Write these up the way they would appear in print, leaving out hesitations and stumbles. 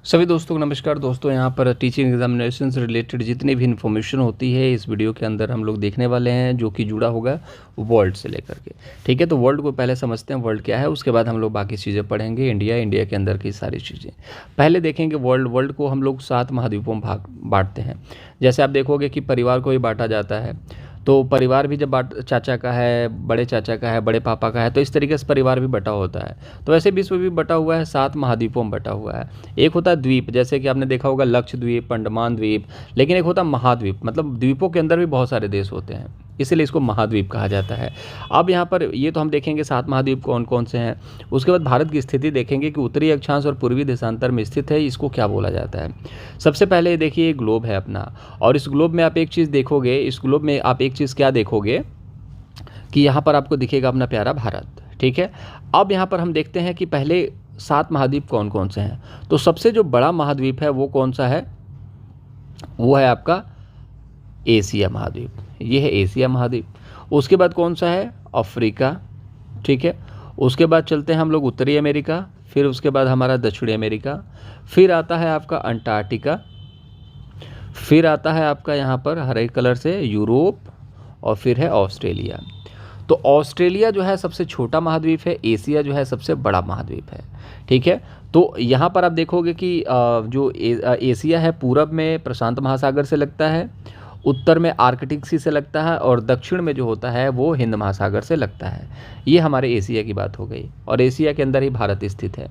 सभी दोस्तों को नमस्कार। दोस्तों यहाँ पर टीचिंग एग्जामिनेशन से रिलेटेड जितनी भी इन्फॉर्मेशन होती है इस वीडियो के अंदर हम लोग देखने वाले हैं, जो कि जुड़ा होगा वर्ल्ड से लेकर के। ठीक है, तो वर्ल्ड को पहले समझते हैं वर्ल्ड क्या है, उसके बाद हम लोग बाकी चीज़ें पढ़ेंगे। इंडिया के अंदर की सारी चीज़ें पहले देखेंगे। वर्ल्ड को हम लोग 7 महाद्वीपों में बांटते हैं। जैसे आप देखोगे कि परिवार को ही बांटा जाता है, तो परिवार भी जब चाचा का है, बड़े चाचा का है, बड़े पापा का है, तो इस तरीके से परिवार भी बटा होता है। तो ऐसे विश्व भी बटा हुआ है, 7 महाद्वीपों में बटा हुआ है। एक होता है द्वीप, जैसे कि आपने देखा होगा लक्षद्वीप, अंडमान द्वीप। लेकिन एक होता है महाद्वीप, मतलब द्वीपों के अंदर भी बहुत सारे देश होते हैं, इसीलिए इसको महाद्वीप कहा जाता है। अब यहाँ पर ये तो हम देखेंगे 7 महाद्वीप कौन कौन से हैं। उसके बाद भारत की स्थिति देखेंगे कि उत्तरी अक्षांश और पूर्वी देशांतर में स्थित है, इसको क्या बोला जाता है। सबसे पहले देखिए ग्लोब है अपना, और इस ग्लोब में आप एक चीज़ देखोगे, इस ग्लोब में आप एक चीज़ क्या देखोगे कि यहाँ पर आपको दिखेगा अपना प्यारा भारत। ठीक है, अब यहाँ पर हम देखते हैं कि पहले 7 महाद्वीप कौन कौन से हैं। तो सबसे जो बड़ा महाद्वीप है वो कौन सा है, वो है आपका एशिया महाद्वीप। ये है एशिया महाद्वीप। उसके बाद कौन सा है, अफ्रीका। ठीक है, उसके बाद चलते हैं हम लोग उत्तरी अमेरिका, फिर उसके बाद हमारा दक्षिणी अमेरिका, फिर आता है आपका अंटार्कटिका, फिर आता है आपका यहाँ पर हरे कलर से यूरोप, और फिर है ऑस्ट्रेलिया। तो ऑस्ट्रेलिया जो है सबसे छोटा महाद्वीप है, एशिया जो है सबसे बड़ा महाद्वीप है। ठीक है, तो यहाँ पर आप देखोगे कि जो एशिया है पूरब में प्रशांत महासागर से लगता है, उत्तर में आर्कटिक सी से लगता है, और दक्षिण में जो होता है वो हिंद महासागर से लगता है। ये हमारे एशिया की बात हो गई, और एशिया के अंदर ही भारत स्थित है।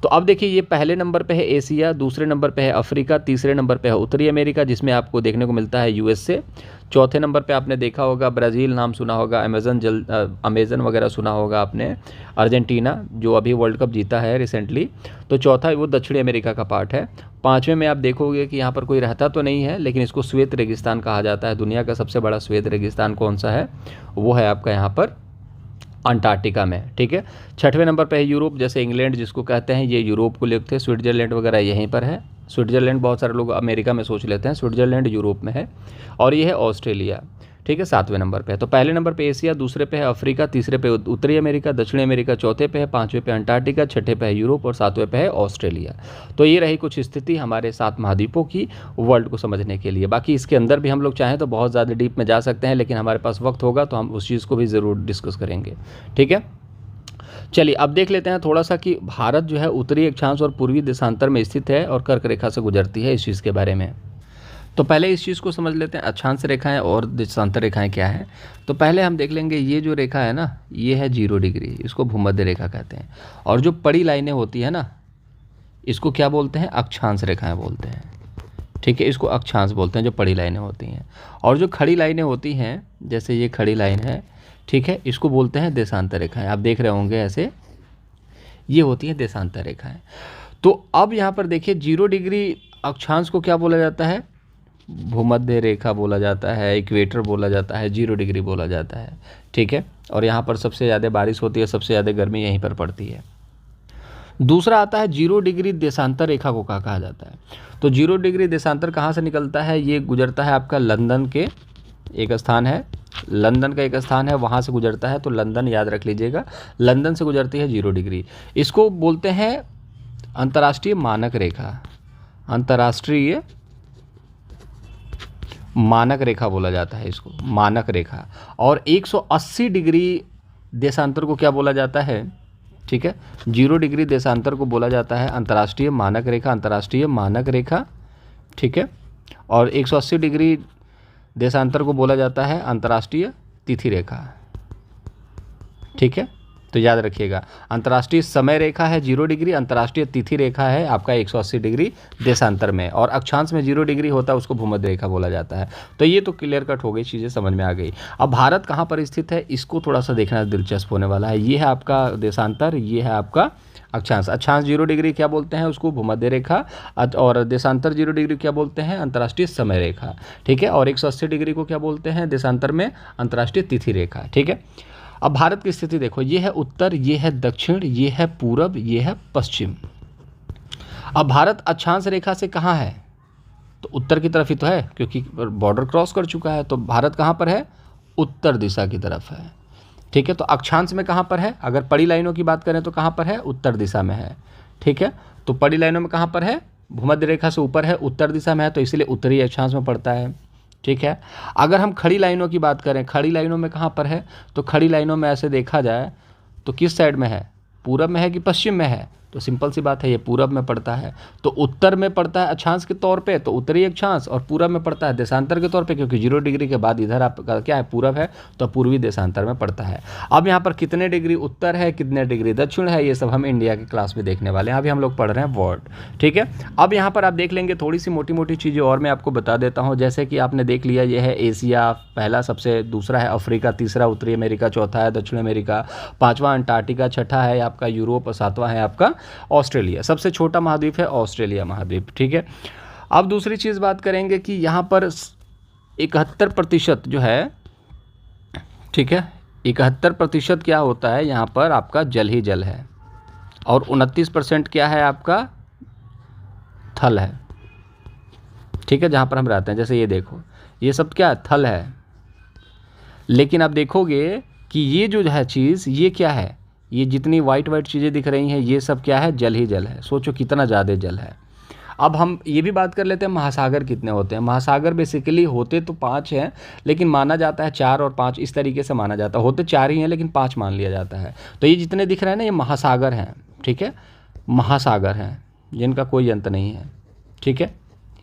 तो अब देखिए ये पहले नंबर पे है एशिया, दूसरे नंबर पे है अफ्रीका, तीसरे नंबर पे है उत्तरी अमेरिका जिसमें आपको देखने को मिलता है यूएसए, चौथे नंबर पे आपने देखा होगा ब्राज़ील, नाम सुना होगा, अमेज़न वगैरह सुना होगा आपने, अर्जेंटीना जो अभी वर्ल्ड कप जीता है रिसेंटली। तो चौथा वो दक्षिणी अमेरिका का पार्ट है। पाँचवें में आप देखोगे कि यहाँ पर कोई रहता तो नहीं है, लेकिन इसको श्वेत रेगिस्तान कहा जाता है। दुनिया का सबसे बड़ा श्वेत रेगिस्तान कौन सा है, वो है आपका यहाँ पर अंटार्कटिका में। ठीक है, छठवें नंबर पर है यूरोप, जैसे इंग्लैंड जिसको कहते हैं, ये यूरोप को लिखते हैं। स्विट्जरलैंड वगैरह यहीं पर है। स्विट्जरलैंड बहुत सारे लोग अमेरिका में सोच लेते हैं, स्विट्जरलैंड यूरोप में है। और ये है ऑस्ट्रेलिया। ठीक है, 7वें नंबर पे है। तो पहले नंबर पे एशिया, दूसरे पे है अफ्रीका, तीसरे पे उत्तरी अमेरिका, दक्षिणी अमेरिका चौथे पे है, पाँचवें पे अंटार्कटिका, छठे पे है यूरोप, और 7वें पे है ऑस्ट्रेलिया। तो ये रही कुछ स्थिति हमारे 7 महाद्वीपों की वर्ल्ड को समझने के लिए। बाकी इसके अंदर भी हम लोग चाहें तो बहुत ज़्यादा डीप में जा सकते हैं, लेकिन हमारे पास वक्त होगा तो हम उस चीज़ को भी ज़रूर डिस्कस करेंगे। ठीक है, चलिए अब देख लेते हैं थोड़ा सा कि भारत जो है उत्तरी अक्षांश और पूर्वी देशांतर में स्थित है और कर्क रेखा से गुजरती है, इस चीज़ के बारे में। तो पहले इस चीज़ को समझ लेते हैं अक्षांश रेखाएं और देशांतर रेखाएं क्या है। तो पहले हम देख लेंगे ये जो रेखा है ना, ये है 0 डिग्री, इसको भूमध्य रेखा कहते हैं। और जो बड़ी लाइनें होती है ना, इसको क्या बोलते हैं, अक्षांश रेखाएं बोलते हैं। ठीक है, इसको अक्षांश बोलते हैं जो बड़ी लाइनें होती हैं। और जो खड़ी लाइनें होती हैं, जैसे ये खड़ी लाइन है, ठीक है, इसको बोलते हैं देशांतर रेखाएं। आप देख रहे होंगे ऐसे, ये होती हैं देशांतर रेखाएं। तो अब यहाँ पर देखिए 0 डिग्री अक्षांश को क्या बोला जाता है, भूमध्य रेखा बोला जाता है, इक्वेटर बोला जाता है, 0 डिग्री बोला जाता है। ठीक है, और यहाँ पर सबसे ज़्यादा बारिश होती है, सबसे ज़्यादा गर्मी यहीं पर पड़ती है। दूसरा आता है 0 डिग्री देशांतर रेखा को कहा जाता है। तो 0 डिग्री देशांतर कहाँ से निकलता है, ये गुजरता है आपका लंदन के एक स्थान है, लंदन का एक स्थान है, वहाँ से गुजरता है। तो लंदन याद रख लीजिएगा, लंदन से गुजरती है 0 डिग्री। इसको बोलते हैं अंतर्राष्ट्रीय मानक रेखा, अंतर्राष्ट्रीय मानक रेखा बोला जाता है इसको, मानक रेखा। और 180 डिग्री देशांतर को क्या बोला जाता है, ठीक है, 0 डिग्री देशांतर को बोला जाता है अंतर्राष्ट्रीय मानक रेखा, अंतर्राष्ट्रीय मानक रेखा। ठीक है, और 180 डिग्री देशांतर को बोला जाता है अंतर्राष्ट्रीय तिथि रेखा। ठीक है, तो याद रखिएगा, अंतर्राष्ट्रीय समय रेखा है 0 डिग्री, अंतर्राष्ट्रीय तिथि रेखा है आपका 180 डिग्री देशांतर में, और अक्षांश में 0 डिग्री होता है, उसको भूमध्य रेखा बोला जाता है। तो ये तो क्लियर कट हो गई, चीज़ें समझ में आ गई। अब भारत कहाँ पर स्थित है, इसको थोड़ा सा देखना दिलचस्प होने वाला है। ये है आपका देशांतर, ये है आपका अक्षांश। अक्षांश 0 डिग्री क्या बोलते हैं, उसको भूमध्य रेखा, और देशांतर 0 डिग्री क्या बोलते हैं, अंतर्राष्ट्रीय समय रेखा। ठीक है, और 180 डिग्री को क्या बोलते हैं देशांतर में, अंतर्राष्ट्रीय तिथि रेखा। ठीक है, अब भारत की स्थिति देखो, ये है उत्तर, ये है दक्षिण, ये है पूरब, ये है पश्चिम। अब भारत अक्षांश रेखा से कहाँ है, तो उत्तर की तरफ ही तो है, क्योंकि बॉर्डर क्रॉस कर चुका है। तो भारत कहाँ पर है, उत्तर दिशा की तरफ है। ठीक है, तो अक्षांश में कहाँ पर है, अगर बड़ी लाइनों की बात करें तो कहाँ पर है, उत्तर दिशा में है। ठीक है, तो बड़ी लाइनों में कहाँ पर है, भूमध्य रेखा से ऊपर है, उत्तर दिशा में है, तो इसलिए उत्तरी अक्षांश में पड़ता है। ठीक है, अगर हम खड़ी लाइनों की बात करें, खड़ी लाइनों में कहाँ पर है, तो खड़ी लाइनों में ऐसे देखा जाए तो किस साइड में है, पूरब में है कि पश्चिम में है, तो सिंपल सी बात है ये पूरब में पड़ता है। तो उत्तर में पड़ता है अक्षांश के तौर पे तो उत्तरी अक्षांश, और पूरब में पड़ता है देशांतर के तौर पे, क्योंकि 0 डिग्री के बाद इधर आपका क्या है, पूरब है, तो पूर्वी देशांतर में पड़ता है। अब यहाँ पर कितने डिग्री उत्तर है, कितने डिग्री दक्षिण है, ये सब हम इंडिया की क्लास में देखने वाले हैं। अभी हम लोग पढ़ रहे हैं वर्ड। ठीक है, अब यहाँ पर आप देख लेंगे थोड़ी सी मोटी मोटी चीज़ें और मैं आपको बता देता हूँ। जैसे कि आपने देख लिया, ये है एशिया पहला सबसे, दूसरा है अफ्रीका, तीसरा उत्तरी अमेरिका, चौथा है दक्षिण अमेरिका, पाँचवा अंटार्कटिका, छठा है आपका यूरोप, और सातवां है आपका ऑस्ट्रेलिया। सबसे छोटा महाद्वीप है ऑस्ट्रेलिया महाद्वीप। ठीक है, अब दूसरी चीज़ बात करेंगे कि यहाँ पर 71% जो है, ठीक है, 71% क्या होता है, यहाँ पर आपका जल ही जल है, और 29% क्या है आपका थल है। ठीक है, जहाँ पर हम रहते हैं, जैसे ये देखो, ये सब क्या थल है। लेकिन आप देखोगे कि ये जो है चीज़, ये क्या है, ये जितनी वाइट वाइट चीज़ें दिख रही हैं, ये सब क्या है, जल ही जल है। सोचो कितना ज़्यादा जल है। अब हम ये भी बात कर लेते हैं महासागर कितने होते हैं। महासागर बेसिकली होते तो 5 हैं, लेकिन माना जाता है 4 और 5, इस तरीके से माना जाता है। होते 4 ही हैं लेकिन 5 मान लिया जाता है। तो ये जितने दिख रहे हैं ना, ये महासागर हैं। ठीक है, महासागर हैं जिनका कोई अंत नहीं है। ठीक है,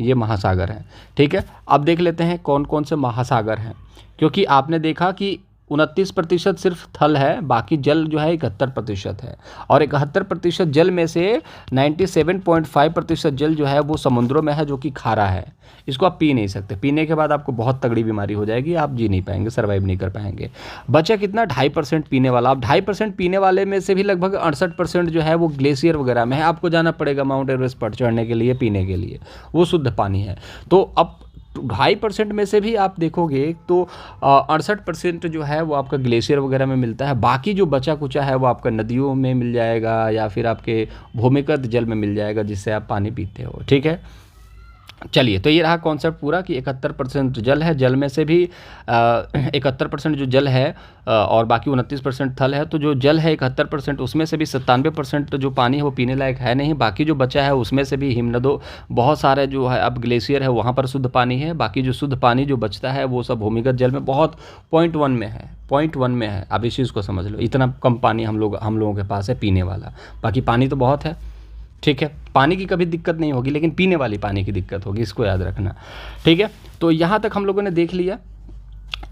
ये महासागर हैं। ठीक है, अब देख लेते हैं कौन कौन से महासागर हैं, क्योंकि आपने देखा कि 29% सिर्फ थल है, बाकी जल जो है 71% है, और 71% जल में से 97.5% जल जो है वो समुद्रों में है, जो कि खारा है। इसको आप पी नहीं सकते, पीने के बाद आपको बहुत तगड़ी बीमारी हो जाएगी, आप जी नहीं पाएंगे, सर्वाइव नहीं कर पाएंगे। बचा कितना, 2.5% पीने वाला। अब 2.5% पीने वाले में से भी लगभग 68% जो है वो ग्लेशियर वगैरह में है, आपको जाना पड़ेगा माउंट एवरेस्ट पर चढ़ने के लिए, पीने के लिए, वो शुद्ध पानी है। तो अब 2.5% में से भी आप देखोगे तो 68% जो है वो आपका ग्लेशियर वगैरह में मिलता है। बाकी जो बचा कुचा है वो आपका नदियों में मिल जाएगा, या फिर आपके भूमिगत जल में मिल जाएगा, जिससे आप पानी पीते हो। ठीक है, चलिए, तो ये रहा कॉन्सेप्ट पूरा कि 71% जल है, जल में से भी 71% जो जल है और बाकी 29% थल है। तो जो जल है 71%, उसमें से भी 97% जो पानी है वो पीने लायक है नहीं। बाकी जो बचा है उसमें से भी हिमनदों बहुत सारे जो है, अब ग्लेशियर है वहाँ पर शुद्ध पानी है। बाकी जो शुद्ध पानी जो बचता है वो सब भूमिगत जल में बहुत 0.1 में है, 0.1 में है। अब इस चीज़ को समझ लो, इतना कम पानी हम लोगों के पास है पीने वाला। बाकी पानी तो बहुत है। ठीक है, पानी की कभी दिक्कत नहीं होगी, लेकिन पीने वाली पानी की दिक्कत होगी, इसको याद रखना। ठीक है, तो यहाँ तक हम लोगों ने देख लिया।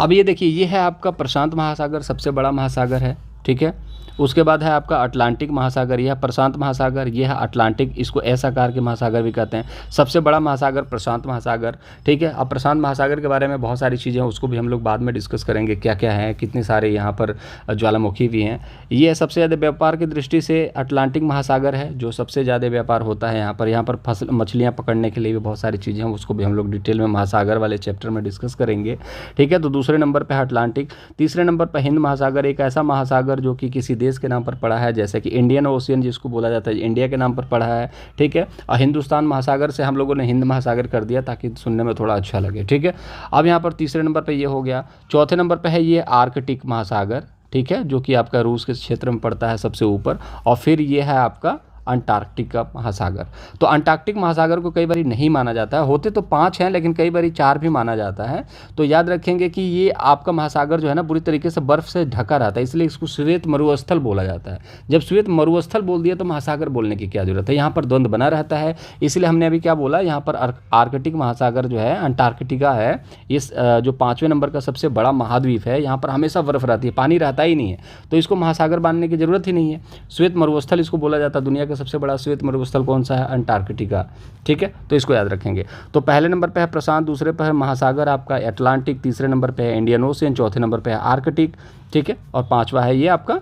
अब ये देखिए, ये है आपका प्रशांत महासागर, सबसे बड़ा महासागर है। ठीक है, उसके बाद है आपका अटलांटिक महासागर, यह प्रशांत महासागर, यह है अटलांटिक, इसको एस आकार के महासागर भी कहते हैं। सबसे बड़ा महासागर प्रशांत महासागर। ठीक है, अब प्रशांत महासागर के बारे में बहुत सारी चीज़ें हैं, उसको भी हम लोग बाद में डिस्कस करेंगे, क्या क्या है, कितने सारे यहाँ पर ज्वालामुखी भी हैं। ये सबसे ज़्यादा व्यापार की दृष्टि से अटलांटिक महासागर है, जो सबसे ज़्यादा व्यापार होता है यहाँ पर। यहाँ पर फसल मछलियाँ पकड़ने के लिए भी बहुत सारी चीज़ें हैं, उसको भी हम लोग डिटेल में महासागर वाले चैप्टर में डिस्कस करेंगे। ठीक है, तो दूसरे नंबर पर है अटलांटिक। तीसरे नंबर पर हिंद महासागर, एक ऐसा महासागर जो कि किसी देश के नाम पर पड़ा है, जैसे कि इंडियन ओशियन जिसको बोला जाता है, इंडिया के नाम पर पड़ा है। ठीक है, और हिंदुस्तान महासागर से हम लोगों ने हिंद महासागर कर दिया ताकि सुनने में थोड़ा अच्छा लगे। ठीक है, अब यहाँ पर तीसरे नंबर पर ये हो गया। चौथे नंबर पर है ये आर्कटिक महासागर। ठीक है, जो कि आपका रूस के क्षेत्र में पड़ता है सबसे ऊपर। और फिर ये है आपका अंटार्कटिक का महासागर। तो अंटार्कटिक महासागर को कई बार नहीं माना जाता है, होते तो 5 हैं लेकिन कई बार 4 भी माना जाता है। तो याद रखेंगे कि ये आपका महासागर जो है ना पूरी तरीके से बर्फ़ से ढका रहता है, इसलिए इसको श्वेत मरुस्थल बोला जाता है। जब श्वेत मरुस्थल बोल दिया तो महासागर बोलने की क्या जरूरत है, यहाँ पर द्वंद्व बना रहता है। इसलिए हमने अभी क्या बोला, यहाँ पर आर्कटिक महासागर जो है, अंटार्कटिका है, इस जो 5वें नंबर का सबसे बड़ा महाद्वीप है, यहाँ पर हमेशा बर्फ़ रहती है, पानी रहता ही नहीं है, तो इसको महासागर मानने की ज़रूरत ही नहीं है। श्वेत मरुस्थल इसको बोला जाता है। दुनिया का सबसे बड़ा श्वेत मरुस्थल कौन सा है, अंटार्कटिका। ठीक है, तो इसको याद रखेंगे। तो पहले नंबर पे है प्रशांत, दूसरे पे है महासागर आपका अटलांटिक, तीसरे नंबर पे है इंडियन ओशियन, चौथे नंबर पे है आर्कटिक। ठीक है, और 5वां है ये आपका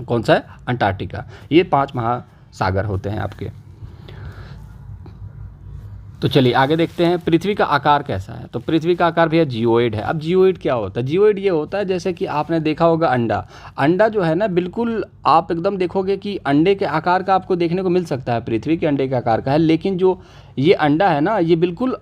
कौन सा है, अंटार्कटिका। ये 5 महासागर होते हैं आपके। तो चलिए आगे देखते हैं पृथ्वी का आकार कैसा है। तो पृथ्वी का आकार भैया जियोइड है। अब जियोइड क्या होता है, जियोइड ये होता है जैसे कि आपने देखा होगा अंडा जो है ना, बिल्कुल आप एकदम देखोगे कि अंडे के आकार का आपको देखने को मिल सकता है, पृथ्वी के अंडे के आकार का है, लेकिन जो ये अंडा है ना, ये बिल्कुल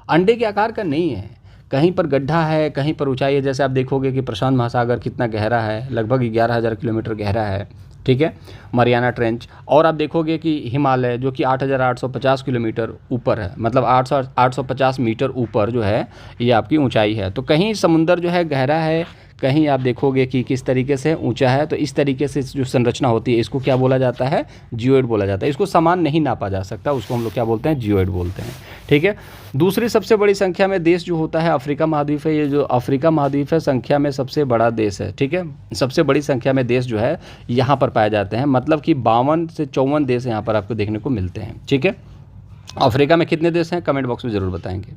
अंडे के आकार का नहीं है। कहीं पर गड्ढा है, कहीं पर ऊंचाई है। जैसे आप देखोगे कि प्रशांत महासागर कितना गहरा है, लगभग 11,000 किलोमीटर गहरा है। ठीक है, मरियाना ट्रेंच। और आप देखोगे कि हिमालय जो कि 8,850 किलोमीटर ऊपर है, मतलब 850 मीटर ऊपर जो है ये आपकी ऊंचाई है। तो कहीं समुंदर जो है गहरा है, कहीं आप देखोगे कि किस तरीके से ऊंचा है। तो इस तरीके से जो संरचना होती है इसको क्या बोला जाता है, जियोइड बोला जाता है। इसको समान नहीं नापा जा सकता, उसको हम लोग क्या बोलते हैं, जियोइड बोलते हैं। ठीक है, दूसरी सबसे बड़ी संख्या में देश जो होता है अफ्रीका महाद्वीप है। ये जो अफ्रीका महाद्वीप है संख्या में सबसे बड़ा देश है। ठीक है, सबसे बड़ी संख्या में देश जो है यहाँ पर पाए जाते हैं, मतलब कि 52 से 54 देश यहाँ पर आपको देखने को मिलते हैं। ठीक है, अफ्रीका में कितने देश हैं कमेंट बॉक्स में ज़रूर बताएंगे।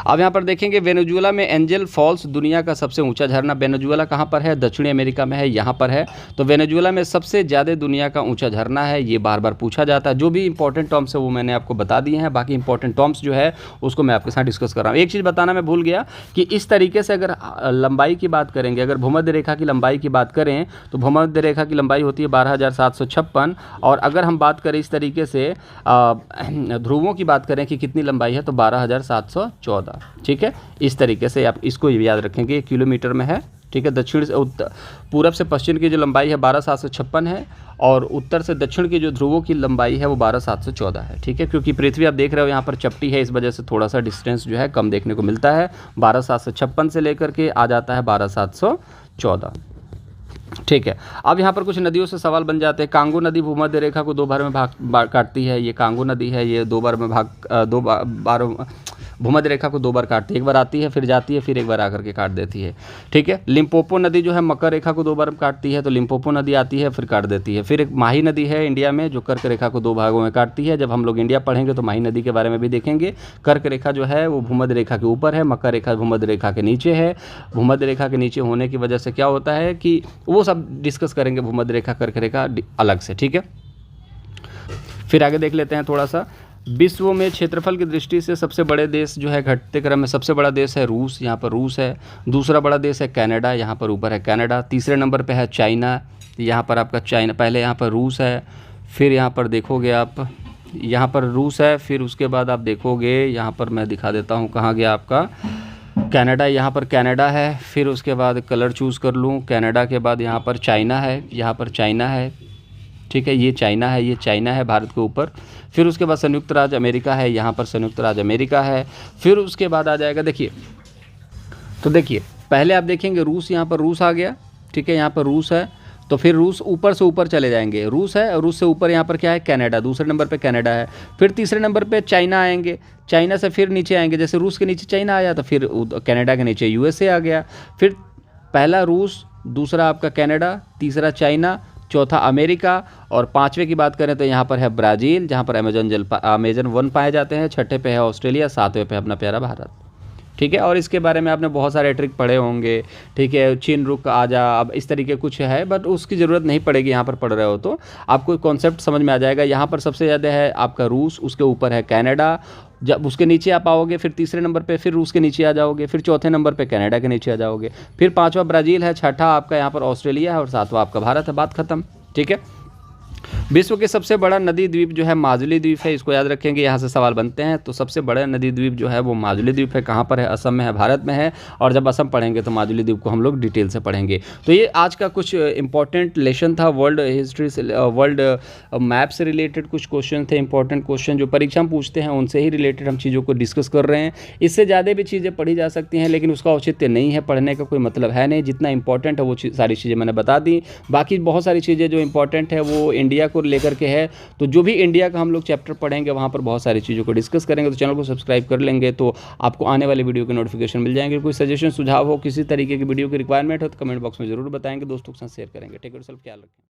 अब यहाँ पर देखेंगे वेनेजुएला में एंजल फॉल्स दुनिया का सबसे ऊंचा झरना। वेनेजुएला कहाँ पर है, दक्षिणी अमेरिका में है, यहाँ पर है। तो वेनेजुएला में सबसे ज़्यादा दुनिया का ऊंचा झरना है, ये बार बार पूछा जाता है। जो भी इंपॉर्टेंट टर्म्स है वो मैंने आपको बता दिए हैं, बाकी इंपॉर्टेंट टर्म्स जो है उसको मैं आपके साथ डिस्कस कर रहा हूँ। एक चीज़ बताना मैं भूल गया कि इस तरीके से अगर लंबाई की बात करेंगे, अगर भूमध्य रेखा की लंबाई की बात करें तो भूमध्य रेखा की लंबाई होती है 12,756। और अगर हम बात करें इस तरीके से ध्रुवों की बात करें कि कितनी लंबाई है तो 12,714। ठीक है, इस तरीके से आप इसको याद रखेंगे, किलोमीटर में है। ठीक है, दक्षिण से पूरब से पश्चिम की जो लंबाई है 12,756 है, और उत्तर से दक्षिण की जो ध्रुवों की लंबाई है वो 12,714 है। ठीक है, क्योंकि पृथ्वी आप देख रहे हो यहाँ पर चपटी है, इस वजह से थोड़ा सा डिस्टेंस जो है कम देखने को मिलता है। 12,756 से लेकर के आ जाता है 12,714। ठीक है, अब यहाँ पर कुछ नदियों से सवाल बन जाते हैं। कांगो नदी भूमध्य रेखा को 2 बार में काटती है। ये कांगो नदी है, ये 2 बार में भूमध्य रेखा को 2 बार काटती है। एक बार आती है फिर जाती है, फिर एक बार आकर के काट देती है। ठीक है, लिम्पोपो नदी जो है मकर रेखा को 2 बार काटती है, तो लिम्पोपो नदी आती है फिर काट देती है। फिर एक माही नदी है इंडिया में जो कर्क रेखा को 2 भागों में काटती है। जब हम लोग इंडिया पढ़ेंगे तो माही नदी के बारे में भी देखेंगे। कर्क रेखा जो है वो भूमध्य रेखा के ऊपर है, मकर रेखा भूमध्य रेखा के नीचे है। भूमध्य रेखा के नीचे होने की वजह से क्या होता है कि वो सब डिस्कस करेंगे, भूमध्य रेखा कर्क रेखा अलग से। ठीक है, फिर आगे देख लेते हैं थोड़ा सा। विश्व में क्षेत्रफल की दृष्टि से सबसे बड़े देश जो है घटते क्रम में सबसे बड़ा देश है रूस, यहाँ पर रूस है। दूसरा बड़ा देश है कनाडा, यहाँ पर ऊपर है कनाडा। तीसरे नंबर पे है चाइना, यहाँ पर आपका चाइना, पहले यहाँ पर रूस है, फिर यहाँ पर देखोगे आप यहाँ पर रूस है, फिर उसके बाद आप देखोगे यहाँ पर मैं दिखा देता हूँ कहाँ गया आपका कनाडा, यहाँ पर कनाडा है। फिर उसके बाद कलर चूज़ कर लूँ, कनाडा के बाद यहाँ पर चाइना है, यहाँ पर चाइना है। ठीक है, ये चाइना है, ये चाइना है भारत के ऊपर। फिर उसके बाद संयुक्त राज्य अमेरिका है, यहाँ पर संयुक्त राज्य अमेरिका है। फिर उसके बाद आ जाएगा, देखिए तो देखिए पहले आप देखेंगे रूस, यहाँ पर रूस आ गया। ठीक है, यहाँ पर रूस है, तो फिर रूस ऊपर से ऊपर चले जाएंगे, रूस है और रूस से ऊपर यहाँ पर क्या है, कनाडा। दूसरे नंबर पे कनाडा है। फिर तीसरे नंबर पे चाइना आएंगे, चाइना से फिर नीचे आएंगे, जैसे रूस के नीचे चाइना आया तो फिर कनाडा के नीचे यूएसए आ गया। फिर पहला रूस, दूसरा आपका कनाडा, तीसरा चाइना, चौथा अमेरिका, और पांचवें की बात करें तो यहाँ पर है ब्राज़ील, जहाँ पर अमेजन वन पाए जाते हैं। छठे पे है ऑस्ट्रेलिया, सातवें पे अपना प्यारा भारत। ठीक है, और इसके बारे में आपने बहुत सारे ट्रिक पढ़े होंगे। ठीक है, चीन रुक आजा, अब इस तरीके कुछ है, बट उसकी ज़रूरत नहीं पड़ेगी। यहाँ पर पढ़ रहे हो तो आपको कॉन्सेप्ट समझ में आ जाएगा। यहाँ पर सबसे ज़्यादा है आपका रूस, उसके ऊपर है कनाडा, जब उसके नीचे आप आओगे फिर तीसरे नंबर पे फिर रूस के नीचे आ जाओगे, फिर चौथे नंबर पे कनाडा के नीचे आ जाओगे, फिर पांचवा ब्राज़ील है, छठा आपका यहाँ पर ऑस्ट्रेलिया है, और सातवां आपका भारत है। बात खत्म। ठीक है, विश्व के सबसे बड़ा नदी द्वीप जो है माजुली द्वीप है, इसको याद रखेंगे, यहाँ से सवाल बनते हैं। तो सबसे बड़ा नदी द्वीप जो है वो माजुली द्वीप है। कहाँ पर है, असम में है, भारत में है। और जब असम पढ़ेंगे तो माजुली द्वीप को हम लोग डिटेल से पढ़ेंगे। तो ये आज का कुछ इंपॉर्टेंट लेसन था, वर्ल्ड हिस्ट्री से, वर्ल्ड मैप से रिलेटेड कुछ क्वेश्चन थे, इंपॉर्टेंट क्वेश्चन जो परीक्षा में पूछते हैं उनसे ही रिलेटेड हम चीज़ों को डिस्कस कर रहे हैं। इससे ज़्यादा भी चीज़ें पढ़ी जा सकती हैं, लेकिन उसका औचित्य नहीं है, पढ़ने का कोई मतलब है नहीं। जितना इंपॉर्टेंट है वो सारी चीज़ें मैंने बता दी। बाकी बहुत सारी चीज़ें जो इंपॉर्टेंट है वो इंडिया को लेकर के है। तो जो भी इंडिया का हम लोग चैप्टर पढ़ेंगे वहाँ पर बहुत सारी चीज़ों को डिस्कस करेंगे। तो चैनल को सब्सक्राइब कर लेंगे तो आपको आने वाले वीडियो के नोटिफिकेशन मिल जाएंगे। कोई सजेशन सुझाव हो, किसी तरीके की वीडियो की रिक्वायरमेंट हो तो कमेंट बॉक्स में जरूर बताएंगे, दोस्तों के साथ शेयर करेंगे। टेक केयर, सेल्फ ख्याल रखें।